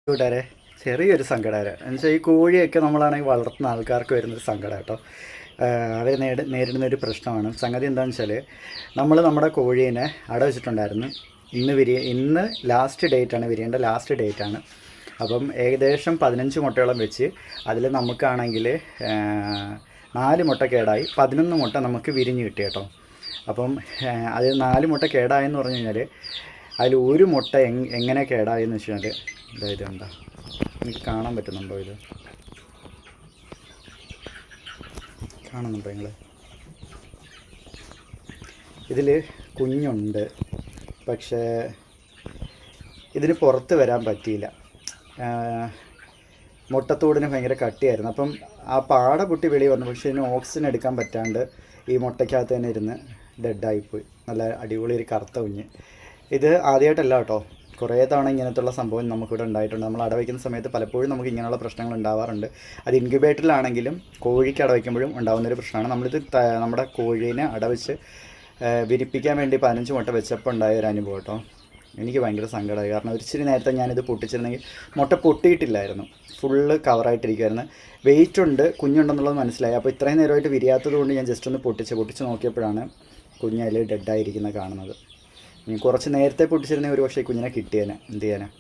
കൂട്ടുകാരെ ചെറിയൊരു സങ്കടം എന്നുവെച്ചാൽ ഈ കോഴിയൊക്കെ നമ്മളാണെങ്കിൽ വളർത്തുന്ന ആൾക്കാർക്ക് വരുന്നൊരു സങ്കടം കേട്ടോ. അവർ നേരിടുന്ന ഒരു പ്രശ്നമാണ്. സംഗതി എന്താണെന്ന് വെച്ചാൽ നമ്മൾ നമ്മുടെ കോഴീനെ അടവച്ചിട്ടുണ്ടായിരുന്നു. ഇന്ന് ലാസ്റ്റ് ഡേറ്റാണ്, വിരിയേണ്ട ലാസ്റ്റ് ഡേറ്റാണ്. അപ്പം ഏകദേശം 15 മുട്ടയോളം വെച്ച് അതിൽ നമുക്കാണെങ്കിൽ 4 മുട്ട കേടായി, 11 മുട്ട നമുക്ക് വിരിഞ്ഞ് കിട്ടി കേട്ടോ. അപ്പം അത് 4 മുട്ട കേടായെന്ന് പറഞ്ഞു കഴിഞ്ഞാൽ അതിൽ ഒരു മുട്ട എങ്ങനെ കേടായെന്ന് വെച്ച് കഴിഞ്ഞാൽ അതായത് എന്താ എനിക്ക് കാണാൻ പറ്റുന്നുണ്ടോ? ഇത് കാണുന്നുണ്ടോ നിങ്ങൾ? ഇതിൽ കുഞ്ഞുണ്ട്, പക്ഷേ ഇതിന് പുറത്ത് വരാൻ പറ്റിയില്ല. മുട്ടത്തോടിന് ഭയങ്കര കട്ടിയായിരുന്നു. അപ്പം ആ പാട പൊട്ടി വെളി വന്നു, പക്ഷേ ഇതിന് ഓക്സിജൻ എടുക്കാൻ പറ്റാണ്ട് ഈ മുട്ടയ്ക്കകത്ത് തന്നെ ഇരുന്ന് ഡെഡായിപ്പോയി. നല്ല അടിപൊളി ഒരു കറുത്ത കുഞ്ഞ്. ഇത് ആദ്യമായിട്ടല്ല കേട്ടോ, കുറേ തവണ ഇങ്ങനത്തുള്ള സംഭവം നമുക്കിവിടെ ഉണ്ടായിട്ടുണ്ട്. നമ്മൾ അടവയ്ക്കുന്ന സമയത്ത് പലപ്പോഴും നമുക്ക് ഇങ്ങനെയുള്ള പ്രശ്നങ്ങൾ ഉണ്ടാവാറുണ്ട്. അത് ഇൻക്യുബേറ്ററിലാണെങ്കിലും കോഴിക്ക് അടവയ്ക്കുമ്പോഴും ഉണ്ടാകുന്നൊരു പ്രശ്നമാണ്. നമ്മളിത് നമ്മുടെ കോഴീനെ അടവച്ച് വിരിപ്പിക്കാൻ വേണ്ടി 15 മുട്ട വെച്ചപ്പോൾ ഉണ്ടായ ഒരു അനുഭവം കേട്ടോ. എനിക്ക് ഭയങ്കര സങ്കടമായി. കാരണം ഒരിച്ചിരി നേരത്തെ ഞാനിത് പൊട്ടിച്ചിരുന്നെങ്കിൽ മുട്ട പൊട്ടിയിട്ടില്ലായിരുന്നു, ഫുള്ള് കവറായിട്ടിരിക്കുമായിരുന്നു. വെയിറ്റ് ഉണ്ട്, കുഞ്ഞുണ്ടെന്നുള്ളത് മനസ്സിലായി. അപ്പോൾ ഇത്രയും നേരമായിട്ട് വിരിയാത്തത് കൊണ്ട് ഞാൻ ജസ്റ്റ് ഒന്ന് പൊട്ടിച്ച് നോക്കിയപ്പോഴാണ് കുഞ്ഞ് അതിൽ ഡെഡായിരിക്കുന്നത് കാണുന്നത്. കുറച്ച് നേരത്തെ പൊട്ടിച്ചിരുന്നെങ്കിൽ ഒരു പക്ഷേ കുഞ്ഞിനെ കിട്ടിയേനെ. എന്ത് ചെയ്യാനാണ്?